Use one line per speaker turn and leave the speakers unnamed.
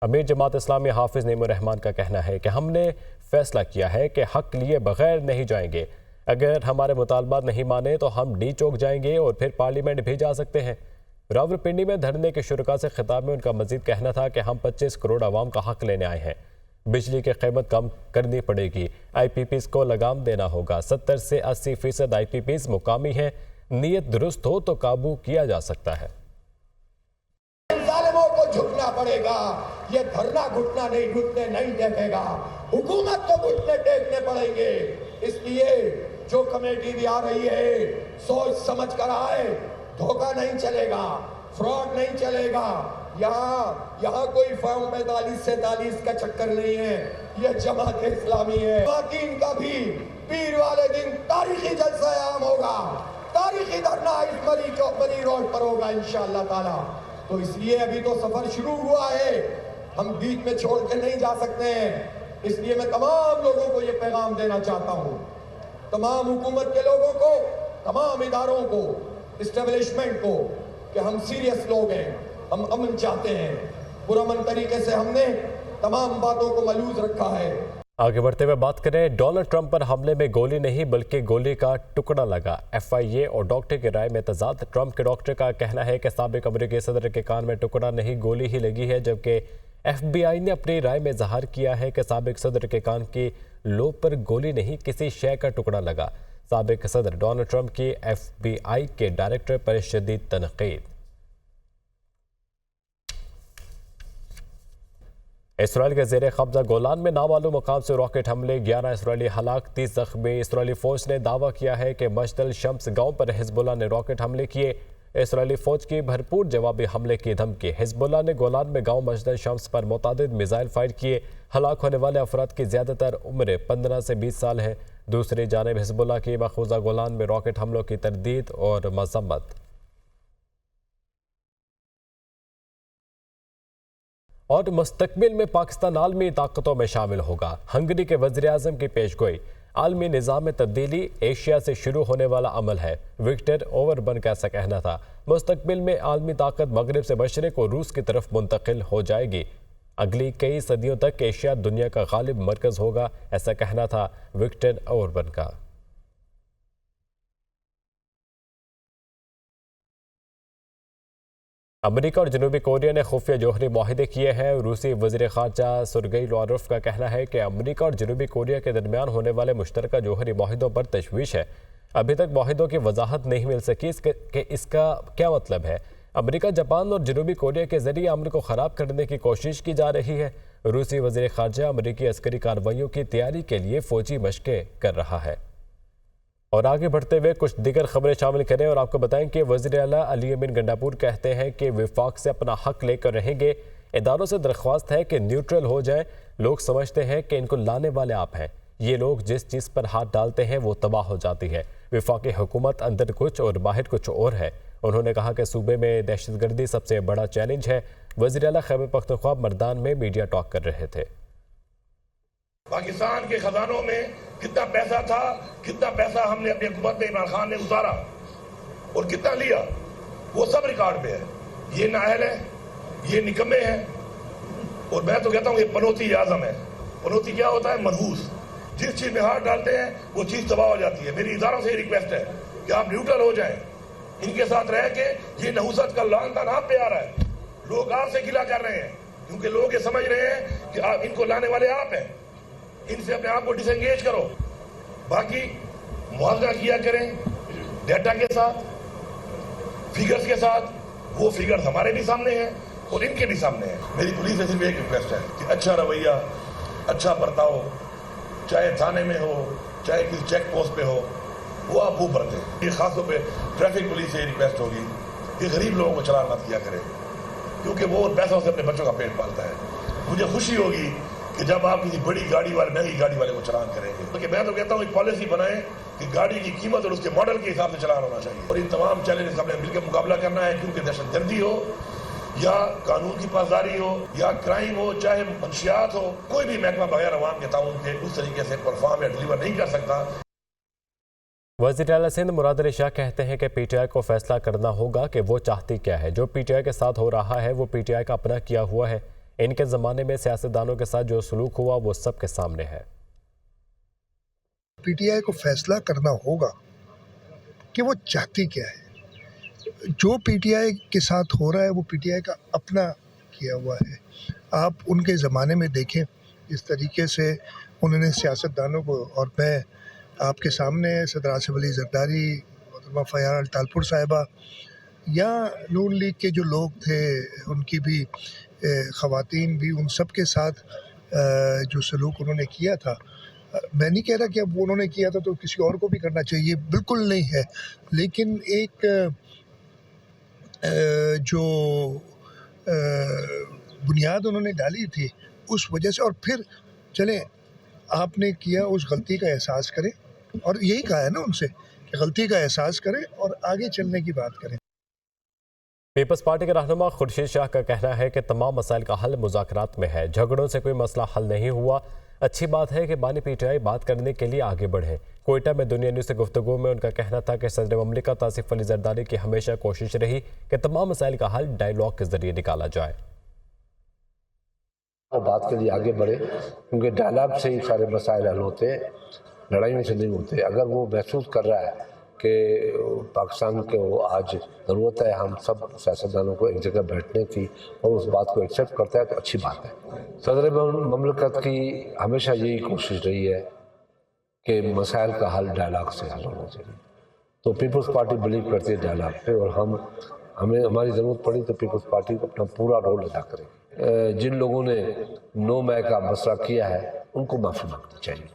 امیر جماعت اسلامی حافظ نعیم الرحمان کا کہنا ہے کہ ہم نے فیصلہ کیا ہے کہ حق لیے بغیر نہیں جائیں گے۔ اگر ہمارے مطالبات نہیں مانے تو ہم ڈی چوک جائیں گے اور پھر پارلیمنٹ بھی جا سکتے ہیں۔ راولپنڈی میں دھرنے کے شرکاء سے خطاب میں ان کا مزید کہنا تھا کہ ہم 25 کروڑ عوام کا حق لینے آئے ہیں۔ بجلی کی قیمت کم کرنی پڑے گی، آئی پی پیز کو لگام دینا ہوگا۔ 70 سے 80% آئی پی پیز مقامی ہیں، نیت درست ہو تو قابو کیا جا سکتا ہے۔
ظالموں کو جھکنا پڑے گا، یہ دھرنا گھٹنا نہیں ٹیکے گا، حکومت کو گھٹنے ٹیکنے پڑیں گے۔ اس لیے جو کمیٹی بھی آ رہی ہے سوچ سمجھ کر آئے، دھوکہ نہیں چلے گا، فراڈ نہیں چلے گا۔ یہاں کوئی فارم 45 سے 43 کا چکر نہیں ہے، یہ جماعت اسلامی ہے۔ خواتین کا بھی پیر والے دن تاریخی جلسہ عام ہوگا، تاریخی دھرنا اس بری روڈ پر ہوگا انشاءاللہ تعالی۔ تو اس لیے ابھی تو سفر شروع ہوا ہے، ہم بیچ میں چھوڑ کے نہیں جا سکتے ہیں۔ اس لیے میں تمام لوگوں کو یہ پیغام دینا چاہتا ہوں، تمام حکومت کے لوگوں کو، تمام اداروں کو، اسٹیبلشمنٹ کو، کہ ہم سیریس لوگ ہیں، ہم امن چاہتے ہیں۔ پرامن طریقے سے ہم نے تمام باتوں کو ملحوظ رکھا ہے۔
آگے بڑھتے ہوئے بات کریں، ڈونلڈ ٹرمپ پر حملے میں گولی نہیں بلکہ گولی کا ٹکڑا لگا۔ ایف آئی اے اور ڈاکٹر کی رائے میں تضاد۔ ٹرمپ کے ڈاکٹر کا کہنا ہے کہ سابق امریکی صدر کے کان میں ٹکڑا نہیں گولی ہی لگی ہے، جبکہ ایف بی آئی نے اپنی رائے میں اظہار کیا ہے کہ سابق صدر کے کان کی لوب پر گولی نہیں کسی شے کا ٹکڑا لگا۔ سابق صدر ڈونلڈ ٹرمپ کی ایف بی آئی کے ڈائریکٹر پر شدید تنقید۔ اسرائیل کے زیر قبضہ گولان میں نامعلوم مقام سے راکٹ حملے، 11 اسرائیلی ہلاک، 30 زخمی۔ اسرائیلی فوج نے دعویٰ کیا ہے کہ مجد الشمس گاؤں پر حزب اللہ نے راکٹ حملے کیے۔ اسرائیلی فوج کی بھرپور جوابی حملے کی دھمکی۔ حزب اللہ نے گولان میں گاؤں مجد الشمس پر متعدد میزائل فائر کیے۔ ہلاک ہونے والے افراد کی زیادہ تر عمر 15 سے 20 سال ہے۔ دوسری جانب حزب اللہ کی مقبوضہ گولان میں راکٹ حملوں کی تردید اور مذمت۔ اور مستقبل میں پاکستان عالمی طاقتوں میں شامل ہوگا، ہنگری کے وزیر اعظم کی پیش گوئی۔ عالمی نظام میں تبدیلی ایشیا سے شروع ہونے والا عمل ہے، وکٹر اوربن کا ایسا کہنا تھا۔ مستقبل میں عالمی طاقت مغرب سے مشرق اور روس کی طرف منتقل ہو جائے گی۔ اگلی کئی صدیوں تک ایشیا دنیا کا غالب مرکز ہوگا، ایسا کہنا تھا وکٹر اوربن کا۔ امریکہ اور جنوبی کوریا نے خفیہ جوہری معاہدے کیے ہیں۔ روسی وزیر خارجہ سرگئی لاروف کا کہنا ہے کہ امریکہ اور جنوبی کوریا کے درمیان ہونے والے مشترکہ جوہری معاہدوں پر تشویش ہے۔ ابھی تک معاہدوں کی وضاحت نہیں مل سکی کہ اس کا کیا مطلب ہے۔ امریکہ، جاپان اور جنوبی کوریا کے ذریعے امن کو خراب کرنے کی کوشش کی جا رہی ہے۔ روسی وزیر خارجہ امریکی عسکری کارروائیوں کی تیاری کے لیے فوجی مشقیں کر رہا ہے۔ اور آگے بڑھتے ہوئے کچھ دیگر خبریں شامل کریں اور آپ کو بتائیں کہ وزیر اعلیٰ علی امین گنڈاپور کہتے ہیں کہ وفاق سے اپنا حق لے کر رہیں گے۔ اداروں سے درخواست ہے کہ نیوٹرل ہو جائیں۔ لوگ سمجھتے ہیں کہ ان کو لانے والے آپ ہیں، یہ لوگ جس چیز پر ہاتھ ڈالتے ہیں وہ تباہ ہو جاتی ہے۔ وفاقی حکومت اندر کچھ اور باہر کچھ اور ہے۔ انہوں نے کہا کہ صوبے میں دہشت گردی سب سے بڑا چیلنج ہے۔ وزیر اعلیٰ خیبر پختونخوا مردان میں میڈیا ٹاک کر رہے تھے۔
پاکستان کے خزانوں میں کتنا پیسہ تھا، کتنا پیسہ ہم نے اپنی حکومت میں عمران خان نے اتارا اور کتنا لیا، وہ سب ریکارڈ پہ ہے۔ یہ نااہل ہے، یہ نکمے ہیں، اور میں تو کہتا ہوں یہ پنوتی اعظم ہے۔ پنوتی کیا ہوتا ہے؟ منحوس۔ جس چیز میں ہاتھ ڈالتے ہیں وہ چیز تباہ ہو جاتی ہے۔ میری اداروں سے یہ ریکویسٹ ہے کہ آپ نیوٹرل ہو جائیں، ان کے ساتھ رہ کے یہ نحوست کا لعن تان آپ پہ آ رہا ہے۔ لوگ آپ سے گلہ کر رہے ہیں کیونکہ لوگ یہ سمجھ رہے ہیں کہ آپ ان کو لانے والے آپ ہیں۔ ان سے اپنے آپ کو ڈس انگیج کرو۔ باقی موازنہ کیا کریں ڈیٹا کے ساتھ، فیگرز کے ساتھ۔ وہ فیگرز ہمارے بھی سامنے ہیں اور ان کے بھی سامنے ہیں۔ میری پولیس سے صرف ایک ریکویسٹ ہے کہ اچھا رویہ، اچھا برتاؤ، چاہے تھانے میں ہو چاہے کسی چیک پوسٹ پہ ہو، وہ آپ خوب برتیں۔ یہ خاص طور پہ ٹریفک پولیس سے ریکویسٹ ہوگی کہ غریب لوگوں کو چلان مت کیا کرے، کیونکہ وہ پیسوں سے اپنے بچوں کا پیٹ پالتا ہے۔ مجھے خوشی ہوگی کہ جب آپ کسی بڑی گاڑی والے، مہنگی گاڑی والے کو چلان کریں گے، کیونکہ میں تو کہتا ہوں ایک پالیسی بنائیں کہ گاڑی کی قیمت اور اس کے ماڈل کے حساب سے چلان ہونا چاہیے۔ اور ان تمام چیلنجز ہم نے مل کے مقابلہ کرنا ہے، کیونکہ دہشت گردی ہو یا قانون کی پاسداری ہو یا کرائم ہو، چاہے منشیات ہو، کوئی بھی محکمہ بغیر عوام کے تعاون کے اس طریقے سے پرفارم یا ڈیلیور نہیں کر سکتا۔
وزیر اعلیٰ سندھ مراد علی شاہ کہتے ہیں کہ پی ٹی آئی کو فیصلہ کرنا ہوگا کہ وہ چاہتی کیا ہے۔ جو پی ٹی آئی کے ساتھ ہو رہا ہے وہ پی ٹی آئی کا اپنا کیا ہوا ہے۔ ان کے زمانے میں سیاستدانوں کے ساتھ جو سلوک ہوا وہ سب کے سامنے ہے۔
پی ٹی آئی کو فیصلہ کرنا ہوگا کہ وہ چاہتی کیا ہے۔ جو پی ٹی آئی کے ساتھ ہو رہا ہے وہ پی ٹی آئی کا اپنا کیا ہوا ہے۔ آپ ان کے زمانے میں دیکھیں اس طریقے سے انہوں نے سیاستدانوں کو، اور میں آپ کے سامنے صدر آصف علی زرداری، محترمہ فیاض الطالپور صاحبہ یا نون لیگ کے جو لوگ تھے ان کی بھی خواتین بھی، ان سب کے ساتھ جو سلوک انہوں نے کیا تھا، میں نہیں کہہ رہا کہ اب انہوں نے کیا تھا تو کسی اور کو بھی کرنا چاہیے، بالکل نہیں ہے، لیکن ایک جو بنیاد انہوں نے ڈالی تھی اس وجہ سے، اور پھر چلیں آپ نے کیا اس غلطی کا احساس کریں، اور یہی کہا ہے نا ان سے کہ غلطی کا احساس کریں اور آگے چلنے کی بات کریں۔
پیپلز پارٹی کے رہنما خورشید شاہ کا کہنا ہے کہ تمام مسائل کا حل مذاکرات میں ہے، جھگڑوں سے کوئی مسئلہ حل نہیں ہوا۔ اچھی بات ہے کہ بانی پی ٹی آئی بات کرنے کے لیے آگے بڑھے۔ کوئٹہ میں دنیا نیوز سے گفتگو میں ان کا کہنا تھا کہ صدر مملکت آصف علی زرداری کی ہمیشہ کوشش رہی کہ تمام مسائل کا حل ڈائیلاگ کے ذریعے نکالا جائے۔
وہ بات کے لیے آگے بڑھے، کیونکہ ڈائیلاگ سے ہی سارے مسائل حل ہوتے ہیں، لڑائیوں سے نہیں ہوتے۔ اگر وہ محسوس کر رہا ہے کہ پاکستان کو آج ضرورت ہے ہم سب سیاستدانوں کو ایک جگہ بیٹھنے کی، اور اس بات کو ایکسیپٹ کرتا ہے تو اچھی بات ہے۔ صدر مملکت کی ہمیشہ یہی کوشش رہی ہے کہ مسائل کا حل ڈائیلاگ سے حل ہونا چاہیے، تو پیپلز پارٹی بلیو کرتی ہے ڈائیلاگ پہ، اور ہمیں ہماری ضرورت پڑی تو پیپلز پارٹی کو اپنا پورا رول ادا کرے۔ جن لوگوں نے نو میں کا مسئلہ کیا ہے ان کو معافی مانگنی چاہیے۔